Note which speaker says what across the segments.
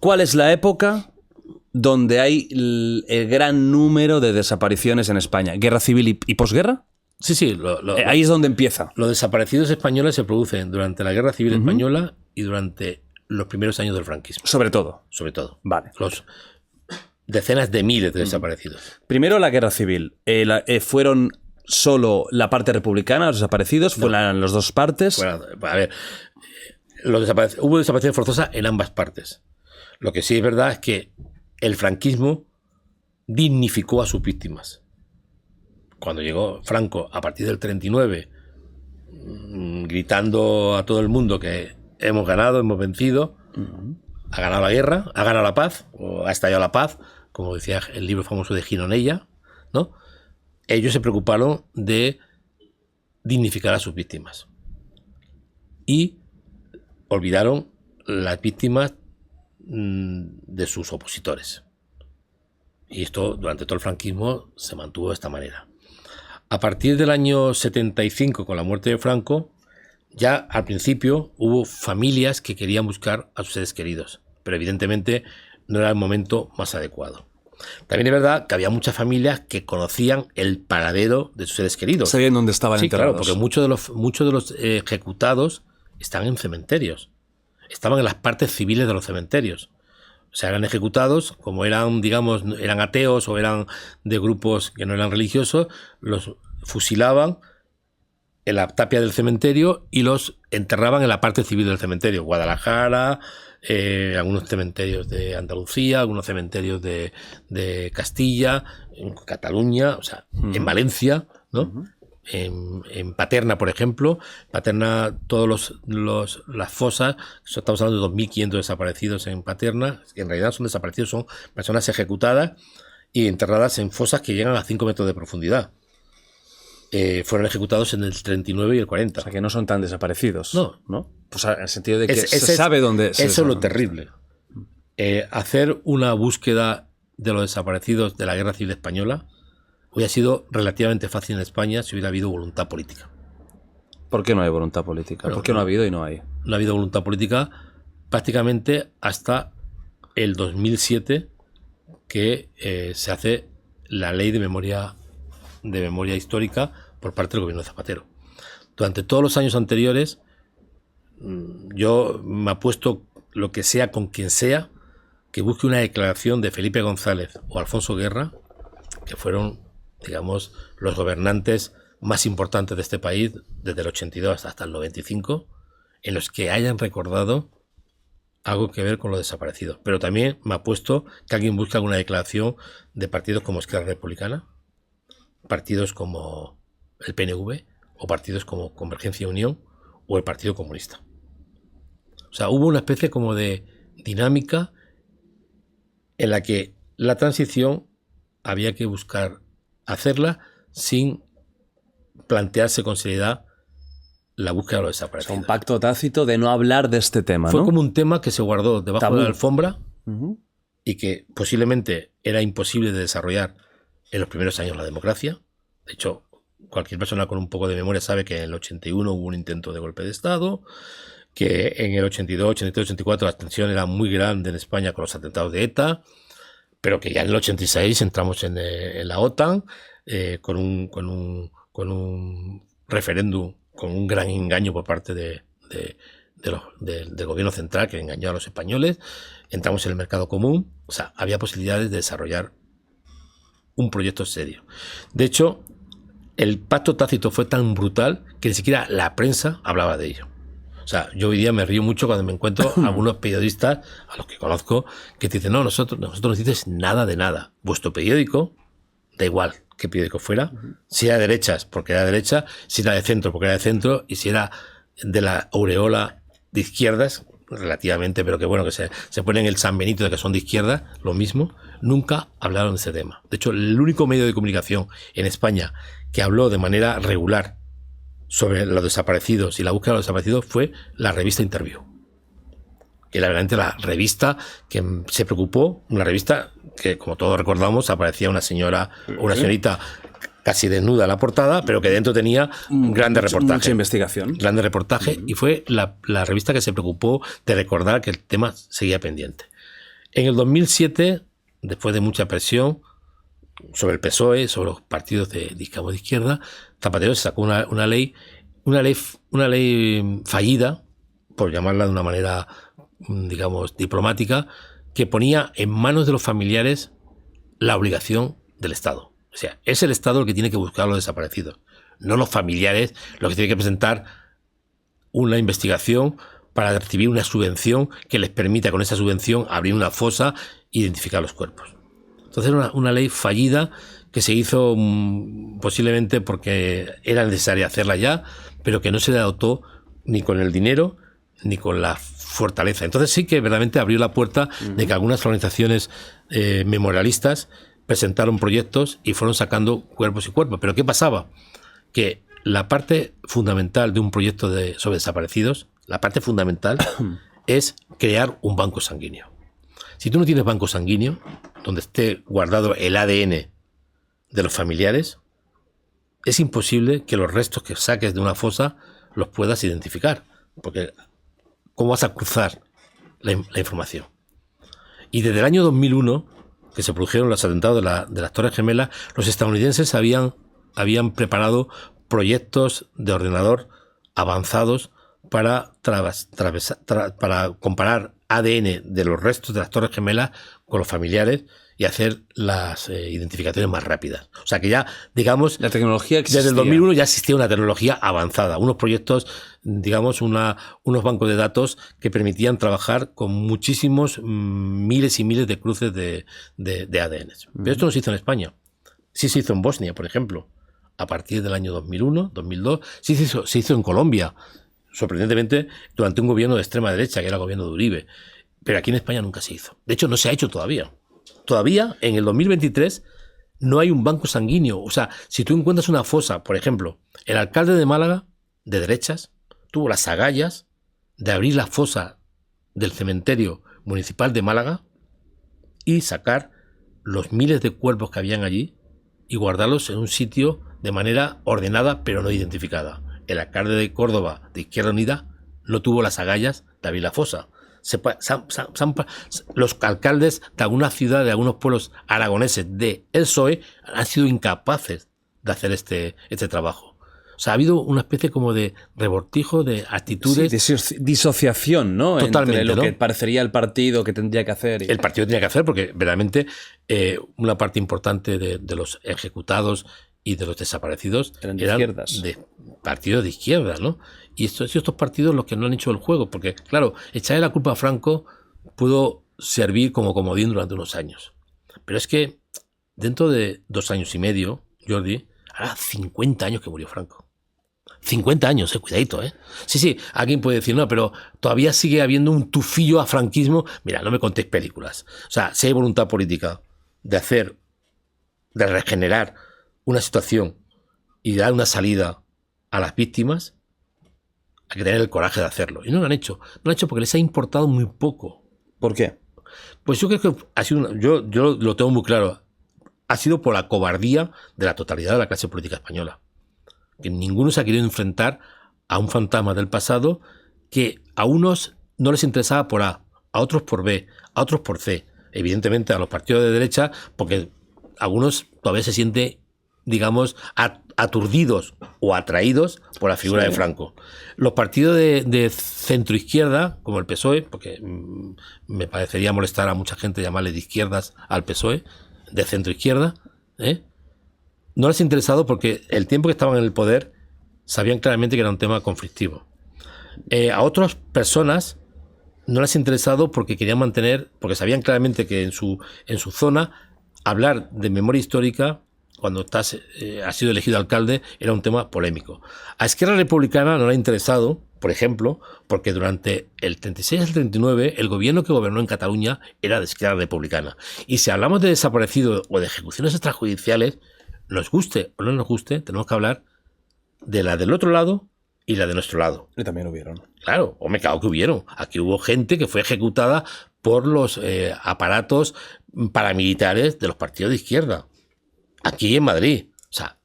Speaker 1: ¿Cuál es la época donde hay el gran número de desapariciones en España? ¿Guerra civil y posguerra?
Speaker 2: Sí,
Speaker 1: ahí es donde empieza.
Speaker 2: Los desaparecidos españoles se producen durante la Guerra Civil Española y durante los primeros años del franquismo.
Speaker 1: Sobre todo.
Speaker 2: Vale. Los decenas de miles de desaparecidos.
Speaker 1: Primero la Guerra Civil. ¿Fueron solo la parte republicana, los desaparecidos? ¿Fueron las dos partes?
Speaker 2: Bueno, a ver, hubo desaparición forzosa en ambas partes. Lo que sí es verdad es que el franquismo dignificó a sus víctimas. Cuando llegó Franco, a partir del 39, gritando a todo el mundo que hemos ganado, hemos vencido, ha ganado la guerra, ha ganado la paz, o ha estallado la paz, como decía el libro famoso de Gironella, ¿no? Ellos se preocuparon de dignificar a sus víctimas. Y olvidaron las víctimas de sus opositores. Y esto durante todo el franquismo se mantuvo de esta manera. A partir del año 75, con la muerte de Franco, ya al principio hubo familias que querían buscar a sus seres queridos, pero evidentemente no era el momento más adecuado. También es verdad que había muchas familias que conocían el paradero de sus seres queridos.
Speaker 1: Sabían dónde estaban enterrados.
Speaker 2: Claro, porque muchos de los ejecutados están en cementerios. Estaban en las partes civiles de los cementerios. O sea, eran ejecutados, como eran, digamos, eran ateos o eran de grupos que no eran religiosos, los fusilaban en la tapia del cementerio y los enterraban en la parte civil del cementerio. Guadalajara, algunos cementerios de Andalucía, algunos cementerios de Castilla, en Cataluña, o sea, en Valencia, ¿no? En Paterna, por ejemplo. Paterna, las fosas, estamos hablando de 2.500 desaparecidos en Paterna, que en realidad son desaparecidos, son personas ejecutadas y enterradas en fosas que llegan a 5 metros de profundidad. Fueron ejecutados en el 39 y el 40.
Speaker 1: O sea, que no son tan desaparecidos.
Speaker 2: No.
Speaker 1: Pues en el sentido de que se sabe dónde...
Speaker 2: Eso es lo terrible. Hacer una búsqueda de los desaparecidos de la Guerra Civil Española hubiera sido relativamente fácil en España si hubiera habido voluntad política.
Speaker 1: ¿Por qué no hay voluntad política?
Speaker 2: Bueno,
Speaker 1: ¿por qué no ha habido y no hay?
Speaker 2: No ha habido voluntad política prácticamente hasta el 2007, que se hace la ley de memoria histórica por parte del gobierno de Zapatero. Durante todos los años anteriores, yo me apuesto lo que sea con quien sea que busque una declaración de Felipe González o Alfonso Guerra, que fueron, digamos, los gobernantes más importantes de este país desde el 82 hasta el 95, en los que hayan recordado algo que ver con los desaparecidos. Pero también me apuesto que alguien busque alguna declaración de partidos como Esquerra Republicana, partidos como el PNV o partidos como Convergencia y Unión o el Partido Comunista. O sea, hubo una especie como de dinámica en la que la transición había que buscar hacerla sin plantearse con seriedad la búsqueda de los desaparecidos.
Speaker 1: Un pacto tácito de no hablar de este tema,
Speaker 2: Fue
Speaker 1: ¿no?
Speaker 2: como un tema que se guardó debajo de la alfombra y que posiblemente era imposible de desarrollar en los primeros años de la democracia. De hecho, cualquier persona con un poco de memoria sabe que en el 81 hubo un intento de golpe de Estado, que en el 82, 83, 84 la tensión era muy grande en España con los atentados de ETA, pero que ya en el 86 entramos en la OTAN con un referéndum, con un gran engaño por parte del gobierno central, que engañó a los españoles. Entramos en el mercado común. O sea, había posibilidades de desarrollar un proyecto serio. De hecho, el pacto tácito fue tan brutal que ni siquiera la prensa hablaba de ello. O sea, yo hoy día me río mucho cuando me encuentro algunos periodistas, a los que conozco, que te dicen, no, nosotros no dices nada de nada. Vuestro periódico, da igual qué periódico fuera, si era de derechas, porque era de derecha, si era de centro, porque era de centro, y si era de la aureola de izquierdas, relativamente, pero que bueno, que se ponen el San Benito de que son de izquierda, lo mismo, nunca hablaron de ese tema. De hecho, el único medio de comunicación en España que habló de manera regular sobre los desaparecidos y la búsqueda de los desaparecidos fue la revista Interview, que era realmente la revista que se preocupó, una revista que, como todos recordamos, aparecía una señora o una señorita casi desnuda la portada, pero que dentro tenía grandes reportajes.
Speaker 1: Mucha investigación.
Speaker 2: Grandes reportajes, y fue la revista que se preocupó de recordar que el tema seguía pendiente. En el 2007, después de mucha presión sobre el PSOE, sobre los partidos de izquierda, Zapatero se sacó una ley fallida, por llamarla de una manera, digamos, diplomática, que ponía en manos de los familiares la obligación del Estado. O sea, es el Estado el que tiene que buscar a los desaparecidos, no los familiares los que tienen que presentar una investigación para recibir una subvención que les permita con esa subvención abrir una fosa e identificar los cuerpos. Entonces era una ley fallida que se hizo posiblemente porque era necesaria hacerla ya, pero que no se le adoptó ni con el dinero ni con la fortaleza. Entonces sí que verdaderamente abrió la puerta de que algunas organizaciones memorialistas presentaron proyectos y fueron sacando cuerpos y cuerpos. Pero ¿qué pasaba? Que la parte fundamental de un proyecto sobre desaparecidos, la parte fundamental es crear un banco sanguíneo. Si tú no tienes banco sanguíneo, donde esté guardado el ADN de los familiares, es imposible que los restos que saques de una fosa los puedas identificar. Porque ¿cómo vas a cruzar la información? Y desde el año 2001, que se produjeron los atentados de las Torres Gemelas, los estadounidenses habían preparado proyectos de ordenador avanzados para comparar ADN de los restos de las Torres Gemelas con los familiares y hacer las identificaciones más rápidas. O sea que ya, digamos,
Speaker 1: la tecnología existía.
Speaker 2: Desde el 2001 ya existía una tecnología avanzada, unos proyectos, digamos, unos bancos de datos que permitían trabajar con muchísimos miles y miles de cruces de ADN. Pero esto no se hizo en España. Sí se hizo en Bosnia, por ejemplo, a partir del año 2001, 2002. Sí se hizo en Colombia, sorprendentemente, durante un gobierno de extrema derecha, que era el gobierno de Uribe. Pero aquí en España nunca se hizo. De hecho, no se ha hecho todavía. Todavía, en el 2023, no hay un banco sanguíneo. O sea, si tú encuentras una fosa, por ejemplo, el alcalde de Málaga, de derechas, tuvo las agallas de abrir la fosa del cementerio municipal de Málaga y sacar los miles de cuerpos que habían allí y guardarlos en un sitio de manera ordenada pero no identificada. El alcalde de Córdoba, de Izquierda Unida, no tuvo las agallas de abrir la fosa. Los alcaldes de algunas ciudades, de algunos pueblos aragoneses de el PSOE han sido incapaces de hacer este trabajo. O sea, ha habido una especie como de revoltijo de actitudes.
Speaker 1: Sí, disociación, ¿no?
Speaker 2: Totalmente,
Speaker 1: entre lo
Speaker 2: ¿no?
Speaker 1: que parecería el partido que tendría que hacer.
Speaker 2: El partido tenía que hacer porque verdaderamente una parte importante de los ejecutados y de los desaparecidos
Speaker 1: eran de
Speaker 2: partidos de izquierda, ¿no? Y estos partidos los que no han hecho el juego, porque, claro, echarle la culpa a Franco pudo servir como comodín durante unos años. Pero es que dentro de 2 años y medio, Jordi, hará 50 años que murió Franco. 50 años, cuidadito, ¿eh? Sí, alguien puede decir, no, pero todavía sigue habiendo un tufillo a franquismo. Mira, no me contéis películas. O sea, si hay voluntad política de regenerar una situación y dar una salida a las víctimas, hay que tener el coraje de hacerlo. Y no lo han hecho. No lo han hecho porque les ha importado muy poco.
Speaker 1: ¿Por qué?
Speaker 2: Pues yo creo que ha sido yo lo tengo muy claro. Ha sido por la cobardía de la totalidad de la clase política española. Que ninguno se ha querido enfrentar a un fantasma del pasado que a unos no les interesaba por A, a otros por B, a otros por C. Evidentemente a los partidos de derecha, porque algunos todavía se sienten, digamos, aturdidos o atraídos por la figura de Franco. Los partidos de centroizquierda, como el PSOE, porque me parecería molestar a mucha gente llamarle de izquierdas al PSOE, de centroizquierda, no les ha interesado porque el tiempo que estaban en el poder sabían claramente que era un tema conflictivo. A otras personas no les ha interesado porque querían porque sabían claramente que en su zona hablar de memoria histórica cuando has sido elegido alcalde era un tema polémico. A Esquerra Republicana no le ha interesado, por ejemplo, porque durante el 36 al 39 el gobierno que gobernó en Cataluña era de Esquerra Republicana. Y si hablamos de desaparecidos o de ejecuciones extrajudiciales, nos guste o no nos guste, tenemos que hablar de la del otro lado y la de nuestro lado.
Speaker 1: Y también hubieron.
Speaker 2: Claro, me cago que hubieron. Aquí hubo gente que fue ejecutada por los aparatos paramilitares de los partidos de izquierda. Aquí en Madrid. O sea,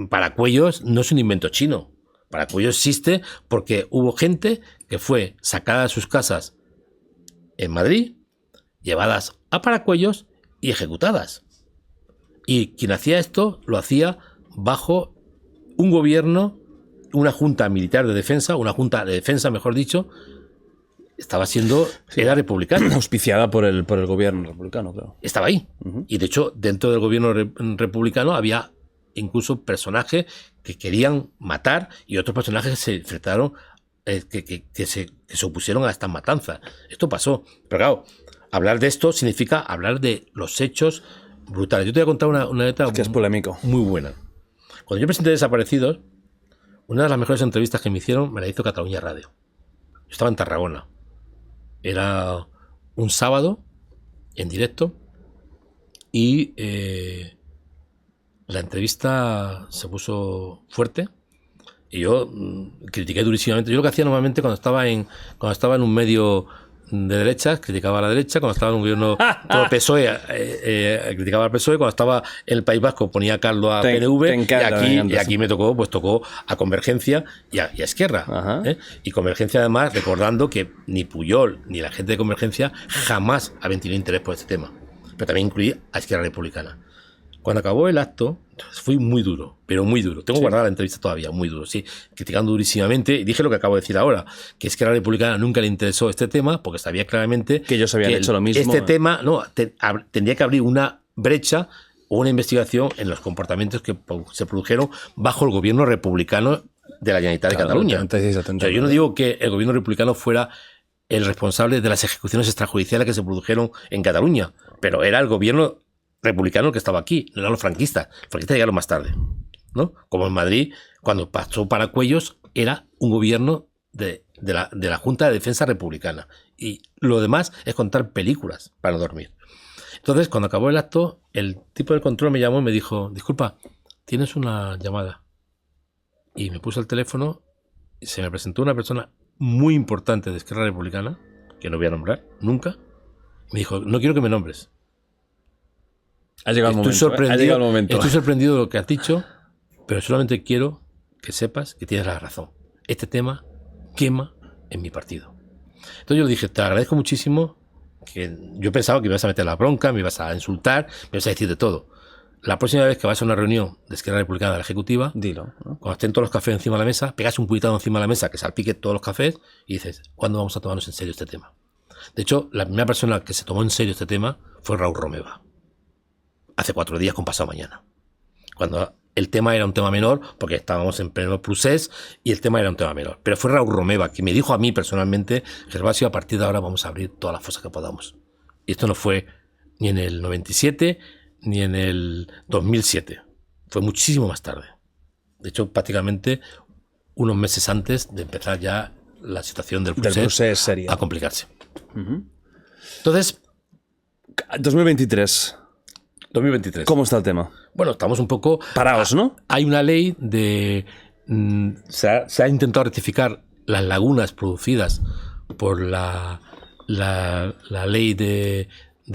Speaker 2: Paracuellos no es un invento chino. Paracuellos existe porque hubo gente que fue sacada de sus casas en Madrid, llevadas a Paracuellos y ejecutadas. Y quien hacía esto lo hacía bajo un gobierno, una junta militar de defensa, una junta de defensa, mejor dicho, era republicana.
Speaker 1: Auspiciada por el gobierno republicano, claro.
Speaker 2: Estaba ahí. Y de hecho, dentro del gobierno republicano había incluso personajes que querían matar y otros personajes que se enfrentaron, que se opusieron a estas matanzas. Esto pasó. Pero claro, hablar de esto significa hablar de los hechos brutales. Yo te voy a contar una anécdota
Speaker 1: que es polémico.
Speaker 2: Muy buena. Cuando yo presenté Desaparecidos, una de las mejores entrevistas que me hicieron me la hizo Cataluña Radio. Yo estaba en Tarragona. Era un sábado en directo y la entrevista se puso fuerte y yo critiqué durísimamente. Yo lo que hacía normalmente cuando estaba en un medio de derechas, criticaba a la derecha; cuando estaba en un gobierno todo PSOE, criticaba al PSOE; cuando estaba en el País Vasco ponía a Carlos a PNV, y aquí me tocó a Convergencia y a Esquerra. Y Convergencia, además, recordando que ni Pujol ni la gente de Convergencia jamás habían tenido interés por este tema, pero también incluí a Esquerra Republicana. Cuando acabó el acto, fui muy duro, pero muy duro. Tengo guardada la entrevista todavía, muy duro, sí, criticando durísimamente. Y dije lo que acabo de decir ahora, que es que a la Republicana nunca le interesó este tema, porque sabía claramente
Speaker 1: que ellos habían hecho lo mismo.
Speaker 2: Este tema tendría que abrir una brecha o una investigación en los comportamientos que se produjeron bajo el gobierno republicano de la Generalitat de Cataluña. O sea, yo no digo que el gobierno republicano fuera el responsable de las ejecuciones extrajudiciales que se produjeron en Cataluña, pero era el gobierno republicano que estaba aquí, no eran los franquistas. Los franquistas llegaron más tarde, ¿no? Como en Madrid, cuando pasó Paracuellos, era un gobierno de la Junta de Defensa Republicana. Y lo demás es contar películas para no dormir. Entonces, cuando acabó el acto, el tipo del control me llamó y me dijo: disculpa, tienes una llamada. Y me puso el teléfono y se me presentó una persona muy importante de Esquerra Republicana, que no voy a nombrar nunca. Me dijo: no quiero que me nombres.
Speaker 1: Ha llegado el momento.
Speaker 2: Estoy sorprendido de lo que has dicho, pero solamente quiero que sepas que tienes la razón. Este tema quema en mi partido. Entonces yo le dije: te agradezco muchísimo, que yo pensaba que me ibas a meter la bronca, me ibas a insultar, me ibas a decir de todo. La próxima vez que vas a una reunión de Esquerra Republicana de la Ejecutiva,
Speaker 1: dilo, ¿no?
Speaker 2: Cuando estén todos los cafés encima de la mesa, pegas un puñetazo encima de la mesa que salpique todos los cafés y dices: ¿cuándo vamos a tomarnos en serio este tema? De hecho, la primera persona que se tomó en serio este tema fue Raúl Romeva. Hace 4 días con pasado mañana. Cuando el tema era un tema menor, porque estábamos en pleno procés y el tema era un tema menor. Pero fue Raúl Romeva que me dijo a mí personalmente: Gervasio, a partir de ahora vamos a abrir todas las fosas que podamos. Y esto no fue ni en el 97 ni en el 2007. Fue muchísimo más tarde. De hecho, prácticamente unos meses antes de empezar ya la situación del procés a complicarse. Entonces,
Speaker 1: 2023. ¿Cómo está el tema?
Speaker 2: Bueno, estamos un poco
Speaker 1: parados, ¿no?
Speaker 2: Hay una ley de... Se ha intentado rectificar las lagunas producidas por la ley de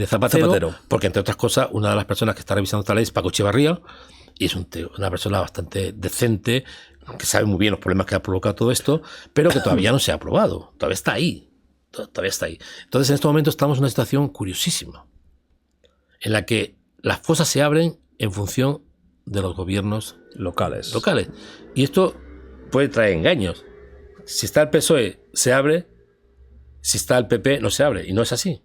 Speaker 2: Zapatero, porque, entre otras cosas, una de las personas que está revisando esta ley es Paco Echevarría, y es una persona bastante decente, que sabe muy bien los problemas que ha provocado todo esto, pero que todavía no se ha aprobado. Todavía está ahí. Entonces, en este momento estamos en una situación curiosísima, en la que las fosas se abren en función de los gobiernos locales. Y esto puede traer engaños. Si está el PSOE, se abre. Si está el PP, no se abre. Y no es así.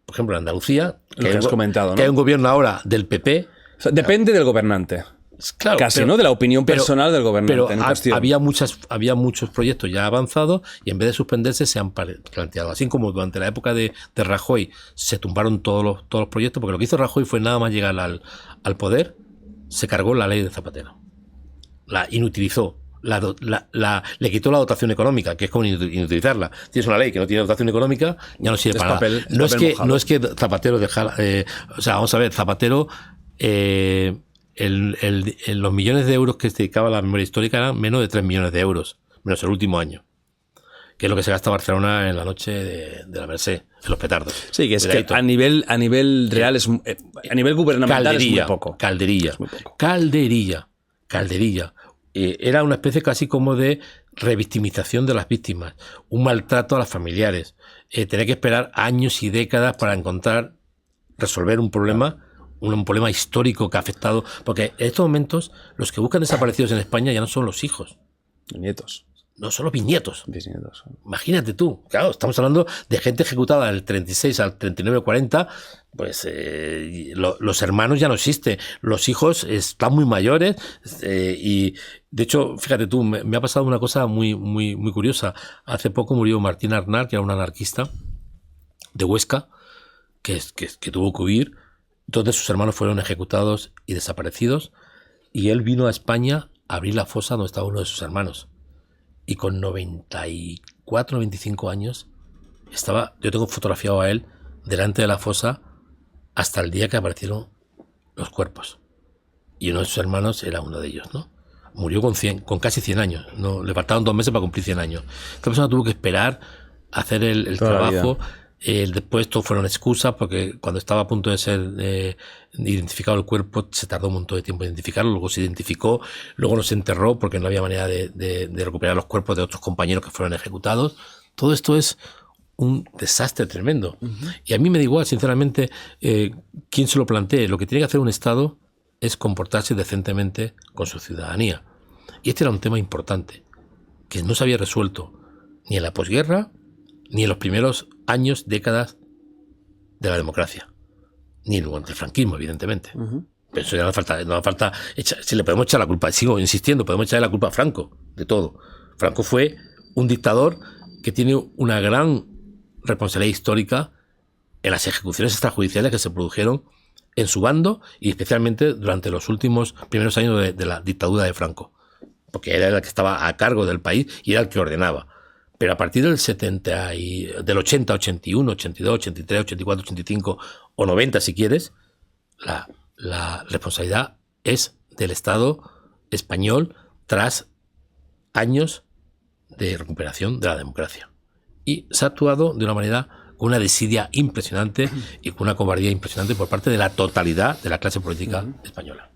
Speaker 2: Por ejemplo, en Andalucía,
Speaker 1: que has comentado, ¿no?
Speaker 2: Que hay un gobierno ahora del PP.
Speaker 1: O sea, depende del gobernante.
Speaker 2: Claro,
Speaker 1: casi, ¿no? De la opinión personal del gobernante.
Speaker 2: Pero había muchos proyectos ya avanzados y en vez de suspenderse se han planteado. Así como durante la época de Rajoy se tumbaron todos los proyectos, porque lo que hizo Rajoy fue nada más llegar al poder, se cargó la ley de Zapatero. La inutilizó. Le quitó la dotación económica, que es como inutilizarla. Tienes una ley que no tiene dotación económica, ya no sirve para nada. No es que Zapatero dejara... o sea, vamos a ver, Zapatero... los millones de euros que se dedicaba a la memoria histórica eran menos de 3 millones de euros, menos el último año, que es lo que se gasta Barcelona en la noche de la Merced, en los petardos.
Speaker 1: Sí, que es que a nivel real, a nivel gubernamental es muy poco.
Speaker 2: Calderilla. calderilla. Era una especie casi como de revictimización de las víctimas, un maltrato a las familiares, tener que esperar años y décadas para resolver un problema histórico que ha afectado, porque en estos momentos los que buscan desaparecidos en España ya no son los hijos,
Speaker 1: Nietos.
Speaker 2: no son los bisnietos.
Speaker 1: Bisnietos.
Speaker 2: Imagínate tú, claro, estamos hablando de gente ejecutada del 36 al 39, 40, pues los hermanos ya no existen, los hijos están muy mayores y de hecho, fíjate tú, me ha pasado una cosa muy, muy, muy curiosa. Hace poco murió Martín Arnal, que era un anarquista de Huesca, que tuvo que huir. Entonces sus hermanos fueron ejecutados y desaparecidos y él vino a España a abrir la fosa donde estaba uno de sus hermanos. Y con 94, 95 años, yo tengo fotografiado a él delante de la fosa hasta el día que aparecieron los cuerpos. Y uno de sus hermanos era uno de ellos, ¿no? Murió con casi 100 años. ¿No? Le faltaban 2 meses para cumplir 100 años. Esta persona tuvo que esperar a hacer el trabajo. Después todo fueron excusas porque cuando estaba a punto de ser identificado el cuerpo se tardó un montón de tiempo en identificarlo, luego se identificó, luego no se enterró porque no había manera de recuperar los cuerpos de otros compañeros que fueron ejecutados. Todo esto es un desastre tremendo. Y a mí me da igual, sinceramente, quién se lo plantee. Lo que tiene que hacer un Estado es comportarse decentemente con su ciudadanía. Y este era un tema importante, que no se había resuelto ni en la posguerra, ni en los primeros años, décadas de la democracia, ni durante el franquismo, evidentemente. Pero eso ya no hace falta si le podemos echar la culpa, sigo insistiendo, podemos echarle la culpa a Franco, de todo. Franco fue un dictador que tiene una gran responsabilidad histórica en las ejecuciones extrajudiciales que se produjeron en su bando y especialmente durante los últimos primeros años de la dictadura de Franco, porque era el que estaba a cargo del país y era el que ordenaba. Pero a partir del 80, 81, 82, 83, 84, 85 o 90, si quieres, la responsabilidad es del Estado español tras años de recuperación de la democracia. Y se ha actuado de una manera, con una desidia impresionante y con una cobardía impresionante por parte de la totalidad de la clase política española.